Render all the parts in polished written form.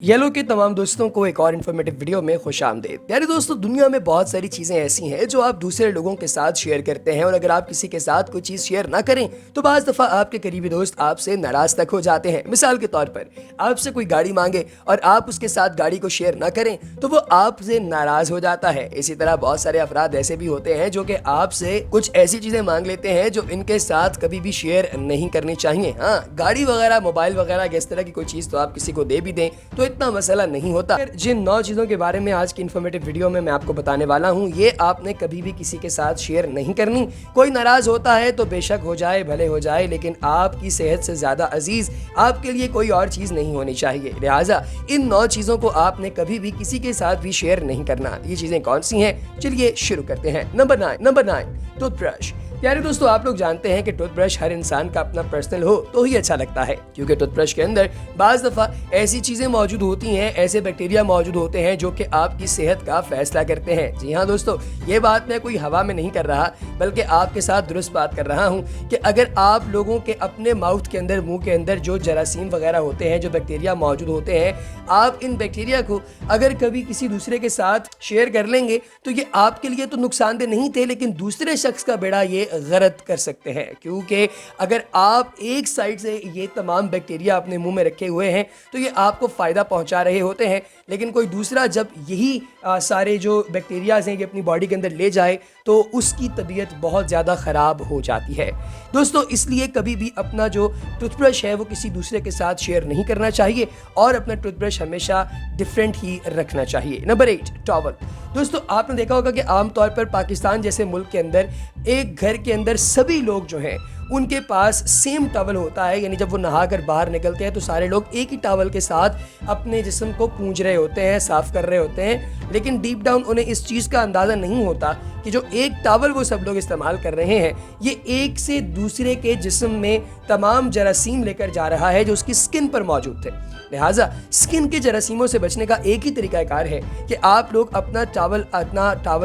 Yellow के तमाम दोस्तों को एक और इन्फॉर्मेटिव वीडियो में खुश आमदीद। प्यारे दोस्तों, दुनिया में बहुत सारी चीज़ें ऐसी हैं जो आप दूसरे लोगों के साथ शेयर करते हैं, और अगर आप किसी के साथ कोई चीज़ शेयर ना करें तो बाज़ दफ़ा आपके करीबी दोस्त आपसे नाराज़ तक हो जाते हैं। मिसाल के तौर पर आपसे कोई गाड़ी मांगे और आप उसके साथ गाड़ी को शेयर ना करें तो वो आपसे नाराज़ हो जाता है। इसी तरह बहुत सारे अफराद ऐसे भी होते हैं जो कि आपसे कुछ ऐसी चीज़ें मांग लेते हैं जो इनके साथ कभी भी शेयर नहीं करनी चाहिए। हाँ, गाड़ी वगैरह, मोबाइल वगैरह, इस तरह की कोई चीज़ तो आप किसी को दे भी दें तो इतना मसला नहीं होता। जिन 9 चीज़ों के बारे में आज की इन्फॉर्मेटिव वीडियो में मैं आपको बताने वाला हूँ, ये आपने कभी भी किसी के साथ शेयर नहीं करनी। कोई नाराज होता है तो बेशक हो जाए, भले हो जाए, लेकिन आपकी सेहत से ज़्यादा अजीज आपके लिए कोई और चीज़ नहीं होनी चाहिए। लिहाजा इन 9 चीज़ों को आपने कभी भी किसी के साथ भी शेयर नहीं करना। ये चीज़ें कौन सी हैं, चलिए शुरू करते हैं। Number 9, toothbrush. प्यारे दोस्तों, आप लोग जानते हैं कि टूथब्रश हर इंसान का अपना पर्सनल हो तो ही अच्छा लगता है, क्योंकि टूथब्रश के अंदर बाज़ दफ़ा ऐसी चीज़ें मौजूद होती हैं, ऐसे बैक्टीरिया मौजूद होते हैं जो कि आपकी सेहत का फैसला करते हैं। जी हाँ दोस्तों, ये बात मैं कोई हवा में नहीं कर रहा, बल्कि आपके साथ दुरुस्त बात कर रहा हूँ कि अगर आप लोगों के अपने माउथ के अंदर, मुँह के अंदर जो जरासीम वगैरह होते हैं, जो बैक्टीरिया मौजूद होते हैं, आप इन बैक्टीरिया को अगर कभी किसी दूसरे के साथ शेयर कर लेंगे तो ये आपके लिए तो नुकसानदेह नहीं थे, लेकिन दूसरे शख्स का बेड़ा ये गलत कर सकते हैं। क्योंकि अगर आप एक साइड से ये तमाम बैक्टीरिया अपने मुंह में रखे हुए हैं तो ये आपको फ़ायदा पहुंचा रहे होते हैं, लेकिन कोई दूसरा जब यही सारे जो बैक्टीरियाज हैं ये अपनी बॉडी के अंदर ले जाए तो उसकी तबीयत बहुत ज़्यादा ख़राब हो जाती है। दोस्तों, इसलिए कभी भी अपना जो टूथब्रश है वो किसी दूसरे के साथ शेयर नहीं करना चाहिए और अपना टूथब्रश हमेशा डिफरेंट ही रखना चाहिए। Number 8, towel. दोस्तों, आपने देखा होगा कि आमतौर पर पाकिस्तान जैसे मुल्क के अंदर एक घर के अंदर सभी लोग जो हैं उनके पास सेम टॉवल होता है, यानी जब वो नहाकर बाहर निकलते हैं तो सारे लोग एक ही टॉवल के साथ अपने जिस्म को पूंछ रहे होते हैं, साफ़ कर रहे होते हैं, लेकिन डीप डाउन उन्हें इस चीज़ का अंदाज़ा नहीं होता कि जो एक टॉवल वो सब लोग इस्तेमाल कर रहे हैं ये एक से दूसरे के जिस्म में तमाम जरासीम लेकर जा रहा है जो उसकी स्किन पर मौजूद थे। लिहाजा स्किन के जरासीमों से बचने का एक ही तरीकाकार है कि आप लोग अपना टॉवल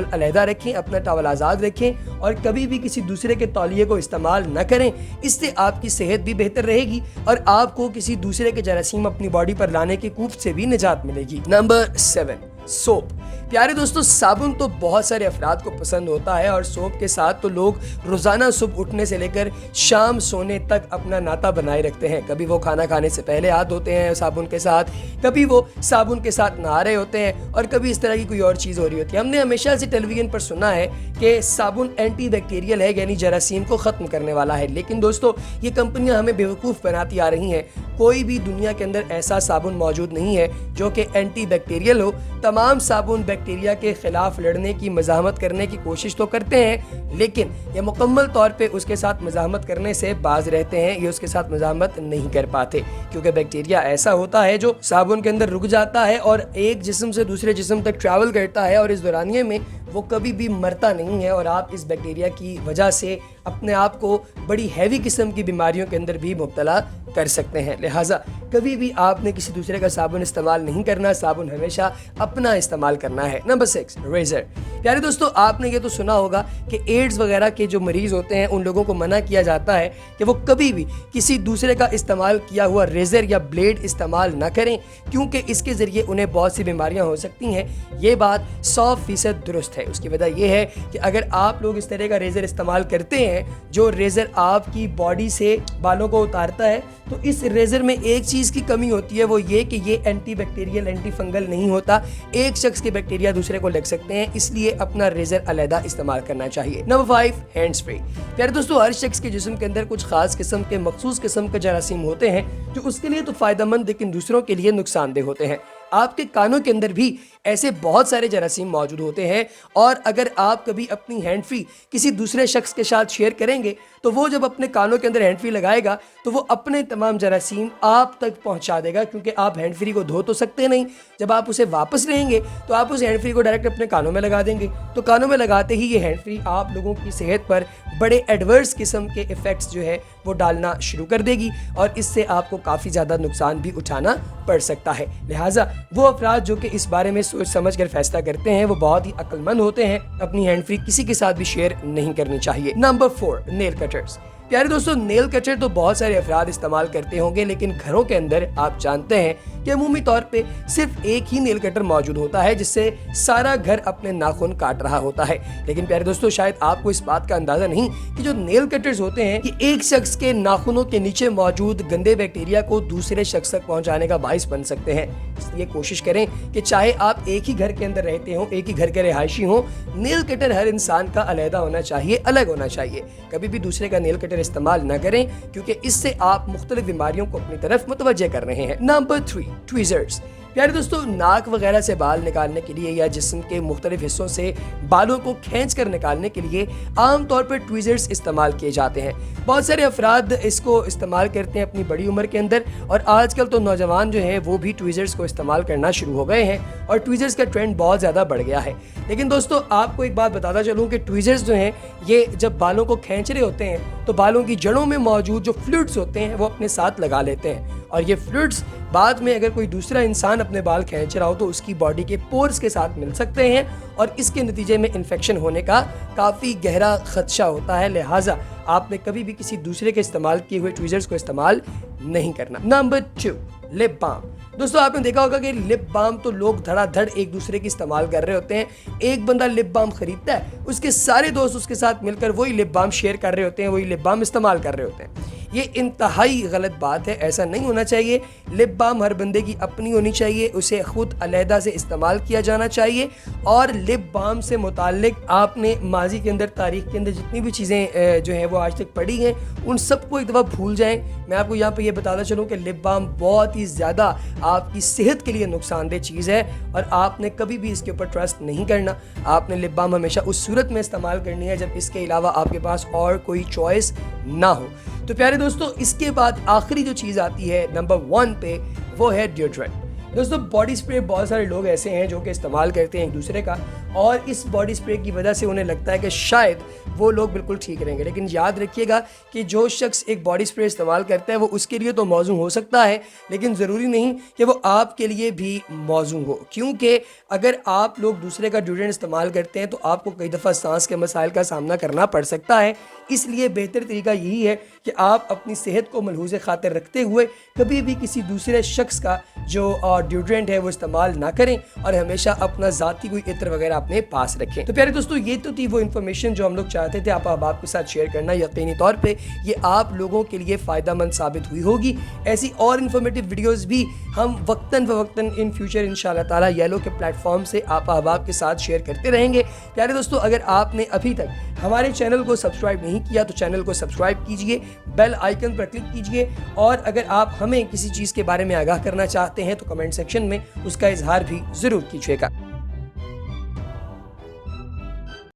अलहदा रखें, अपना टॉवल आज़ाद रखें और कभी भी किसी दूसरे के तौलिए को इस्तेमाल न करें। इससे आपकी सेहत भी बेहतर रहेगी और आपको किसी दूसरे के जरासीम अपनी बॉडी पर लाने की कूफ से भी निजात मिलेगी। Number 7, soap. प्यारे दोस्तों, साबुन तो बहुत सारे अफराद को पसंद होता है और सोप के साथ तो लोग रोज़ाना सुबह उठने से लेकर शाम सोने तक अपना नाता बनाए रखते हैं। कभी वो खाना खाने से पहले हाथ धोते हैं साबुन के साथ, कभी वो साबुन के साथ नहा रहे होते हैं और कभी इस तरह की कोई और चीज़ हो रही होती है। हमने हमेशा से टेलीविज़न पर सुना है कि साबुन एंटी बैक्टीरियल है, यानी जरासीम को ख़त्म करने वाला है, लेकिन दोस्तों ये कंपनियां हमें बेवकूफ़ बनाती आ रही हैं। कोई भी दुनिया के अंदर ऐसा साबुन मौजूद नहीं है जो कि एंटी बैक्टीरियल हो। तमाम साबुन बैक्टीरिया के खिलाफ लड़ने की मज़ाहमत करने की कोशिश तो करते हैं, लेकिन ये मुकम्मल तौर पे उसके साथ मज़ाहमत करने से बाज रहते हैं। ये उसके साथ मज़ाहमत नहीं कर पाते, क्योंकि बैक्टीरिया ऐसा होता है जो साबुन के अंदर रुक जाता है और एक जिस्म से दूसरे जिस्म तक ट्रैवल करता है और इस दौरानिये में वो कभी भी मरता नहीं है और आप इस बैक्टीरिया की वजह से अपने आप को बड़ी हैवी किस्म की बीमारियों के अंदर भी मुब्तला कर सकते हैं। लिहाजा कभी भी आपने किसी दूसरे का साबुन इस्तेमाल नहीं करना, साबुन हमेशा अपना इस्तेमाल करना है। Number 6, razor. प्यारे दोस्तों, आपने ये तो सुना होगा कि एड्स वगैरह के जो मरीज़ होते हैं उन लोगों को मना किया जाता है कि वो कभी भी किसी दूसरे का इस्तेमाल किया हुआ रेज़र या ब्लेड इस्तेमाल ना करें, क्योंकि इसके ज़रिए उन्हें बहुत सी बीमारियां हो सकती हैं। ये बात 100% दुरुस्त है। उसकी वजह यह है कि अगर आप लोग इस तरह का रेज़र इस्तेमाल करते हैं जो रेज़र आपकी बॉडी से बालों को उतारता है, तो इस रेज़र में एक चीज़ की कमी होती है, वो ये कि ये एंटी बैक्टीरियल, एंटी फंगल नहीं होता। एक शख्स के बैक्टीरिया दूसरे को लग सकते हैं, इसलिए अपना रेज़र अलहदा इस्तेमाल करना चाहिए। Number 5, hand spray. प्यारे दोस्तों, हर शख्स के जिस्म के अंदर कुछ खास किस्म के, मखसूस किस्म के जरासीम होते हैं जो उसके लिए तो फ़ायदेमंद लेकिन दूसरों के लिए नुकसानदेह होते हैं। आपके कानों के अंदर भी ऐसे बहुत सारे जरासीम मौजूद होते हैं और अगर आप कभी अपनी हैंड फ्री किसी दूसरे शख्स के साथ शेयर करेंगे तो वो जब अपने कानों के अंदर हैंड फ्री लगाएगा तो वो अपने तमाम जरासीम आप तक पहुंचा देगा, क्योंकि आप हैंड फ्री को धो तो सकते नहीं। जब आप उसे वापस लेंगे तो आप उस हैंड फ्री को डायरेक्ट अपने कानों में लगा देंगे, तो कानों में लगाते ही ये हैंड फ्री आप लोगों की सेहत पर बड़े एडवर्स किस्म के इफ़ेक्ट्स जो है वो डालना शुरू कर देगी और इससे आपको काफ़ी ज़्यादा नुकसान भी उठाना पड़ सकता है। लिहाजा वो अफराद जो कि इस बारे में सोच समझ कर फैसला करते हैं वो बहुत ही अक्लमंद होते हैं। अपनी हैंड फ्री किसी के साथ भी शेयर नहीं करनी चाहिए। Number 4, nail cutters. प्यारे दोस्तों, नेल कटर तो बहुत सारे अफराद इस्तेमाल करते होंगे, लेकिन घरों के अंदर आप जानते हैं कि अमूमी तौर पे सिर्फ एक ही नेल कटर मौजूद होता है जिससे सारा घर अपने नाखून काट रहा होता है। लेकिन प्यारे दोस्तों, शायद आपको इस बात का अंदाजा नहीं कि जो नेल कटर्स होते हैं ये एक शख्स के नाखूनों के नीचे मौजूद गंदे बैक्टीरिया को दूसरे शख्स तक पहुंचाने का बाइस बन सकते हैं। इसलिए कोशिश करें कि चाहे आप एक ही घर के अंदर रहते हो, एक ही घर के रिहायशी हो, नेल कटर हर इंसान का अलग होना चाहिए, अलग होना चाहिए। कभी भी दूसरे का नेल कटर इस्तेमाल न करें, क्योंकि इससे आप मुख्तलिफ बीमारियों को अपनी तरफ मुतवज्जे कर रहे हैं। Number 3, tweezers. प्यारे दोस्तों, नाक वगैरह से बाल निकालने के लिए या जिस्म के मुख्तलिफ हिस्सों से बालों को खींच कर निकालने के लिए आम तौर पर ट्वीजर्स इस्तेमाल किए जाते हैं। बहुत सारे अफराद इसको इस्तेमाल करते हैं अपनी बड़ी उम्र के अंदर, और आजकल तो नौजवान जो हैं वो भी ट्वीजर्स को इस्तेमाल करना शुरू हो गए हैं और ट्वीजर्स का ट्रेंड बहुत ज़्यादा बढ़ गया है। लेकिन दोस्तों, आपको एक बात बताता चलूँ कि ट्वीजर्स जो हैं ये जब बालों को खींच रहे होते हैं तो बालों की जड़ों में मौजूद जो फ्लूइड्स होते हैं वो अपने साथ लगा लेते हैं, और ये फ्लूइड्स बाद में अगर कोई दूसरा इंसान अपने बाल खींच रहा हो तो उसकी बॉडी के पोर्स के साथ मिल सकते हैं और इसके नतीजे में इन्फेक्शन होने का काफ़ी गहरा खदशा होता है। लिहाजा आपने कभी भी किसी दूसरे के इस्तेमाल किए हुए ट्वीजर्स को इस्तेमाल नहीं करना। Number 2, lip balm. दोस्तों, आपने देखा होगा कि लिप बाम तो लोग धड़ाधड़ एक दूसरे की इस्तेमाल कर रहे होते हैं। एक बंदा लिप बाम खरीदता है, उसके सारे दोस्त उसके साथ मिलकर वही लिप बाम शेयर कर रहे होते हैं, वही लिप बाम इस्तेमाल कर रहे होते हैं। ये इंतहाई गलत बात है, ऐसा नहीं होना चाहिए। लिप बाम हर बंदे की अपनी होनी चाहिए, उसे खुद अलहदा से इस्तेमाल किया जाना चाहिए। और लिप बाम से मुताल्लिक आपने माजी के अंदर, तारीख के अंदर जितनी भी चीज़ें जो हैं वो आज तक पढ़ी हैं, उन सबको एक दफ़ा भूल जाएं। मैं आपको यहाँ पे ये बताता चलूँ कि लिप बाम बहुत ही ज़्यादा आपकी सेहत के लिए नुकसानदेह चीज़ है और आपने कभी भी इसके ऊपर ट्रस्ट नहीं करना। आपने लिप बाम हमेशा उस सूरत में इस्तेमाल करनी है जब इसके अलावा आपके पास और कोई चॉइस ना हो। तो प्यारे दोस्तों, इसके बाद आखिरी जो चीज़ आती है नंबर 1 पे, वो है डिओड्रेंट। दोस्तों, बॉडी स्प्रे बहुत सारे लोग ऐसे हैं जो कि इस्तेमाल करते हैं एक दूसरे का, और इस बॉडी स्प्रे की वजह से उन्हें लगता है कि शायद वो लोग बिल्कुल ठीक रहेंगे। लेकिन याद रखिएगा कि जो शख्स एक बॉडी स्प्रे इस्तेमाल करता है वो उसके लिए तो मौजू हो सकता है, लेकिन ज़रूरी नहीं कि वो आपके लिए भी मौजू हो, क्योंकि अगर आप लोग दूसरे का डिओड्रेंट इस्तेमाल करते हैं तो आपको कई दफ़ा सांस के मसाइल का सामना करना पड़ सकता है। इसलिए बेहतर तरीका यही है कि आप अपनी सेहत को मलहूज़ खातिर रखते हुए कभी भी किसी दूसरे शख्स का जो डिओड्रेंट है वो इस्तेमाल ना करें और हमेशा अपना ज़ाती कोई इत्र वगैरह अपने पास रखें। तो प्यारे दोस्तों, ये तो थी वो इन्फॉर्मेशन जो हम लोग चाहते थे आप अहबाब के साथ शेयर करना। यकीनी तौर पे ये आप लोगों के लिए फ़ायदेमंद साबित हुई होगी। ऐसी और इन्फॉर्मेटिव वीडियोज़ भी हम वक्तन फ़वक्तन इन फ्यूचर इंशाअल्लाह ताला येलो के प्लेटफॉर्म से आप अहबाब के साथ शेयर करते रहेंगे। प्यारे दोस्तों, अगर आपने अभी तक हमारे चैनल को सब्सक्राइब नहीं किया तो चैनल को सब्सक्राइब कीजिए, बेल आइकन पर क्लिक कीजिए, और अगर आप हमें किसी चीज़ के बारे में आगाह करना चाहते हैं तो कमेंट सेक्शन में उसका इजहार भी ज़रूर कीजिएगा।